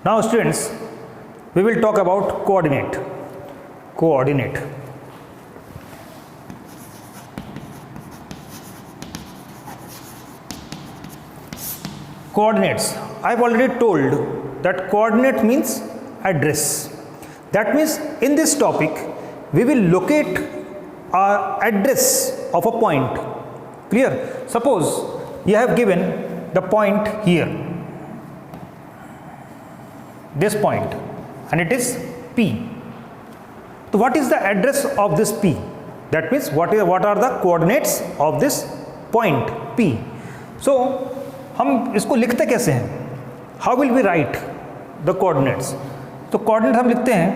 Now students, we will talk about coordinate. Coordinate. Coordinates. I've already told that coordinate means address. That means in this topic we will locate our address of a point. Clear? Suppose you have given the point here, this point, and it is P. So what is the address of this P? That means what are the coordinates of this point P? So हम इसको लिखते कैसे हैं? How will we write the coordinates? तो coordinate हम लिखते हैं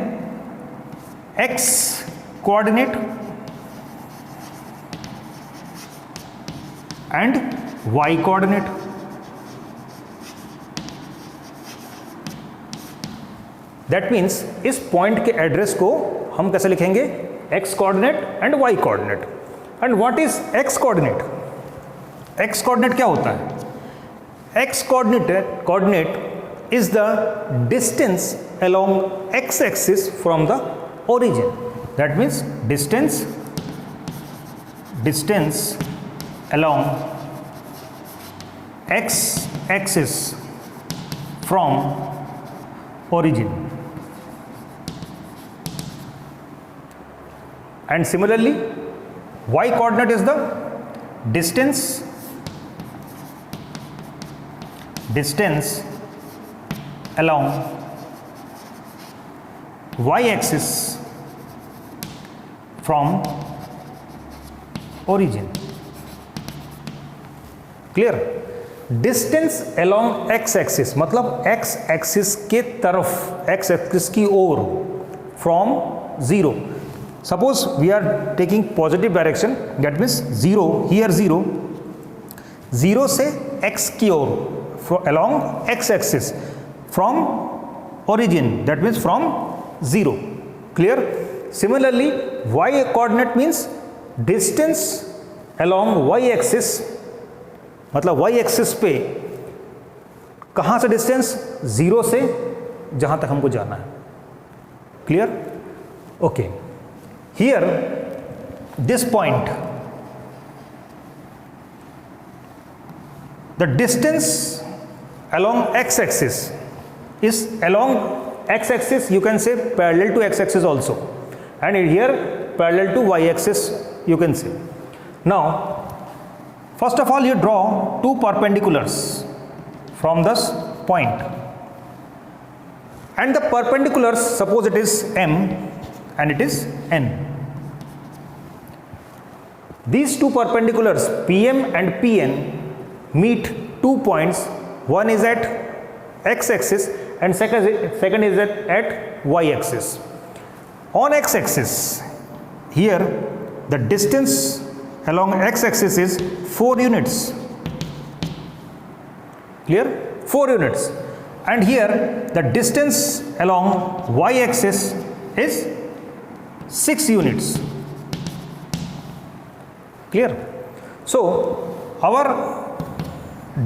x coordinate and y coordinate. That means इस पॉइंट के एड्रेस को हम कैसे लिखेंगे? x coordinate and y coordinate. And what is x coordinate? x coordinate क्या होता है? X coordinate is the distance along x axis from the origin. That means distance along x axis from origin. And similarly, y coordinate is the distance along y axis from origin. Clear? Distance along x axis मतलब x axis के तरफ, x axis की ओर, from 0. Suppose we are taking positive direction, that means 0, here 0, 0 से x की ओर, along x axis from origin, that means from 0. Clear? Similarly, y coordinate means distance along y axis, मतलब y axis पे कहाँ से distance? 0 से जहाँ तक हमको जाना है. Clear? Okay. Here this point, the distance along x axis is along x axis, you can say parallel to x axis also, and here parallel to y axis you can say. Now first of all you draw two perpendiculars from this point, and the perpendiculars, suppose it is m and it is n. These two perpendiculars PM and PN meet 2 points. One is at x axis and second is at y axis. On x axis, here the distance along x axis is 4 units. Clear? 4 units. And here the distance along y axis is 6 units. Clear? So our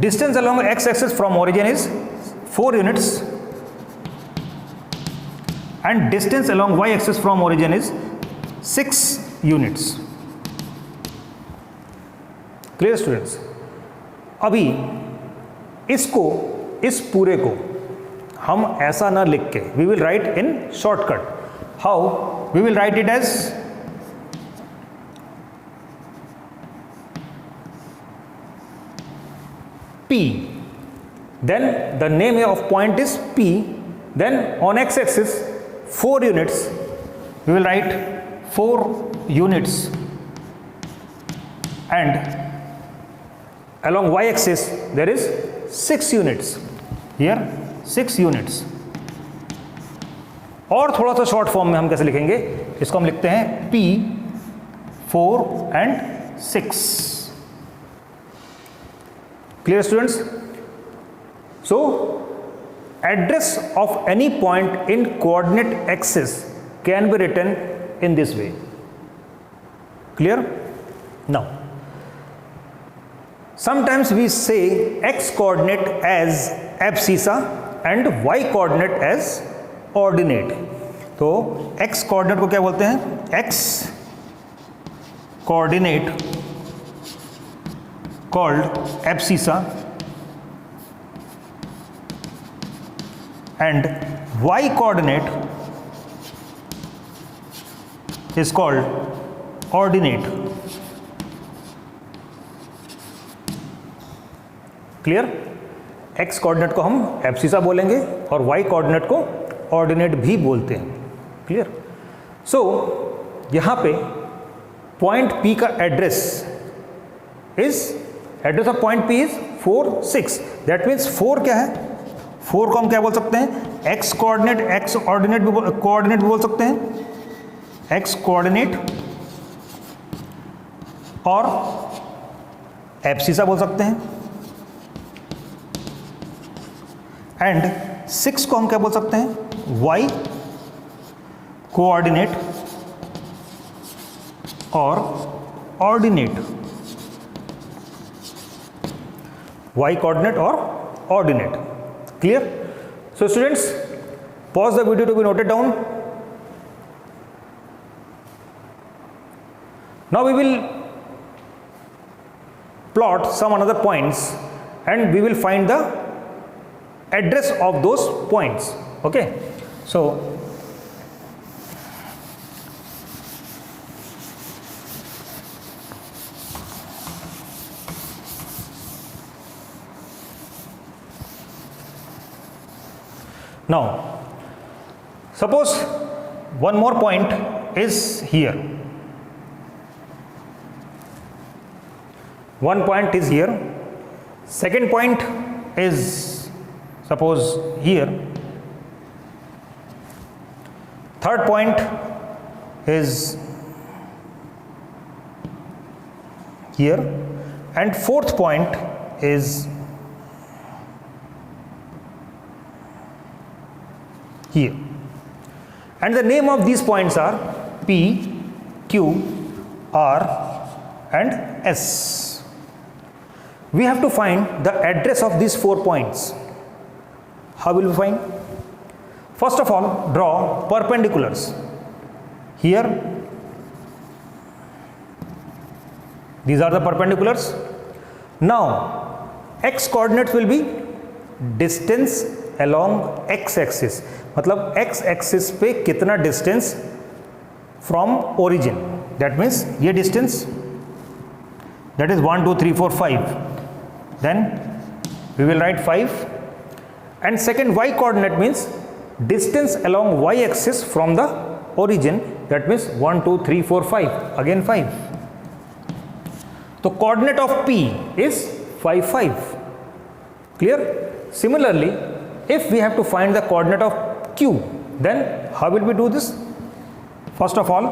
distance along x axis from origin is 4 units and distance along y axis from origin is 6 units. Clear students? अभी इसको, इस पूरे को हम ऐसा ना लिख के, we will write in shortcut. How? We will write it as P, then the name of point is P, then on x axis 4 units, we will write 4 units, and along y axis there is 6 units, here 6 units. और थोड़ा सा short form में हम कैसे लिखेंगे इसको? हम लिखते हैं P 4 and 6. Clear students? So address of any point in coordinate axis can be written in this way. Clear? Now sometimes we say x coordinate as abscissa and y coordinate as ordinate. तो x coordinate को क्या बोलते हैं? x coordinate called abscissa and y coordinate is called ordinate. Clear? x coordinate को हम abscissa बोलेंगे और y coordinate को ऑर्डिनेट भी बोलते हैं। क्लियर? सो यहां पे पॉइंट P का address of point P is 4 6। That means 4 क्या है? 4 को हम क्या बोल सकते हैं? x कोऑर्डिनेट, x कोऑर्डिनेट भी बोल सकते हैं, x कोऑर्डिनेट और एब्सिसा बोल सकते हैं। एंड 6 को हम क्या बोल सकते हैं? y कोऑर्डिनेट और ऑर्डिनेट, y कोऑर्डिनेट और ordinate. Clear? So students, pause the video to be noted down. Now we will plot some another points and we will find the address of those points. Okay? So now suppose one more point is here, one point is here, second point is suppose here, third point is here and fourth point is here, and the name of these points are P, Q, R and S. We have to find the address of these 4 points. How will we find? First of all, draw perpendiculars. Here these are the perpendiculars. Now x coordinates will be distance along x axis, मतलब x axis पे कितना distance from origin, that means ये distance, that is 1 2 3 4 5, then we will write 5, and second y coordinate means distance along y axis from the origin, that means 1 2 3 4 5, again 5. तो coordinate of P is 5 5. Clear? Similarly, if we have to find the coordinate of Q, then how will we do this? First of all,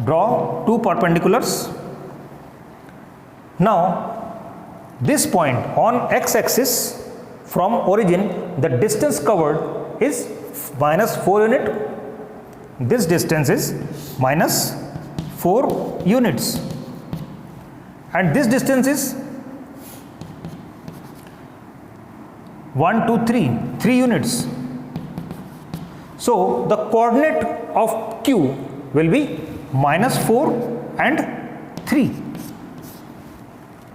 draw 2 perpendiculars. Now this point on x axis from origin, the distance covered is minus 4 unit. This distance is minus 4 units, and this distance is 1 2 3 units. So the coordinate of Q will be minus 4 and 3.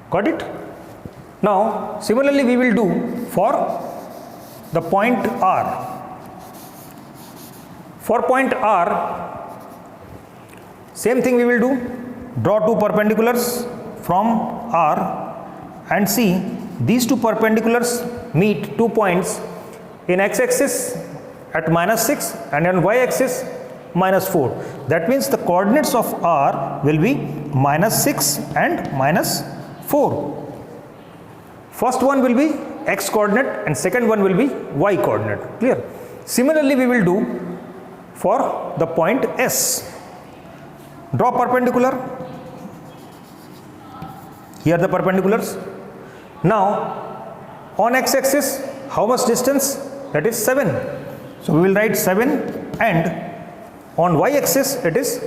Got it? Now similarly we will do for the point R. For point R, same thing we will do. Draw 2 perpendiculars from R and see these 2 perpendiculars meet 2 points in x axis at minus 6 and on y axis minus 4. That means the coordinates of R will be minus 6 and minus 4. First one will be x coordinate and second one will be y coordinate. Clear? Similarly we will do for the point S. Draw perpendicular. Here are the perpendiculars. Now on x axis how much distance? That is 7. So we will write 7, and on y axis it is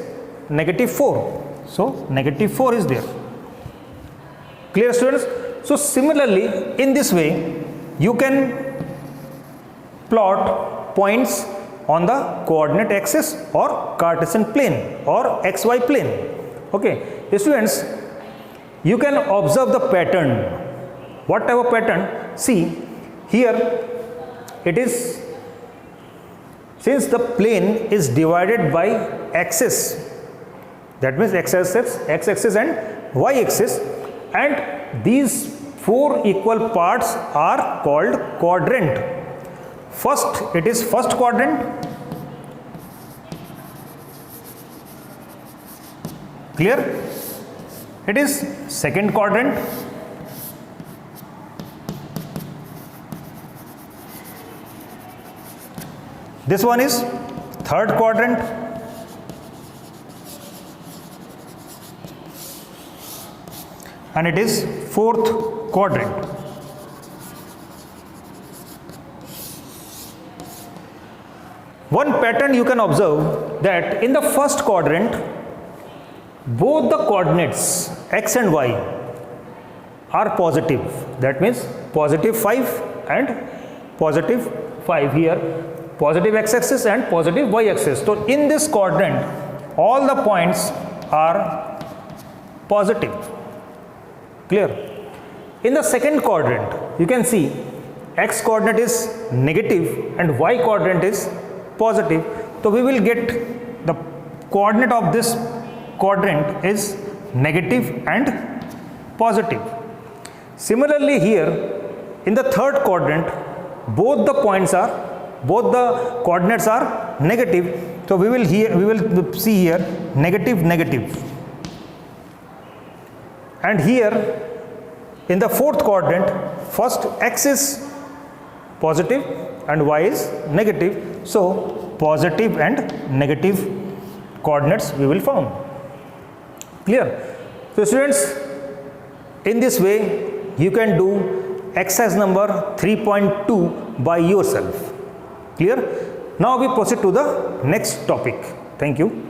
negative 4. So negative 4 is there. Clear, students? So similarly in this way you can plot points on the coordinate axis or Cartesian plane or xy plane. Okay, students, you can observe the pattern. What type of pattern? See here, it is, since the plane is divided by axis, that means x-axis and y-axis, and these four equal parts are called quadrant. First, it is first quadrant. Clear? It is second quadrant. This one is third quadrant. And it is fourth quadrant. One pattern you can observe, that in the first quadrant, both the coordinates x and y are positive. That means positive 5 and positive 5 here, positive x-axis and positive y-axis. So in this quadrant, all the points are positive. Clear? In the second quadrant, you can see x coordinate is negative and y coordinate is positive. So we will get the coordinate of this quadrant is negative and positive. Similarly here, in the third quadrant, both the coordinates are negative. So we will see here negative, negative. And here in the fourth quadrant, first x is positive and y is negative. So positive and negative coordinates we will found. Clear? So students, in this way you can do exercise number 3.2 by yourself. Clear? Now we proceed to the next topic. Thank you.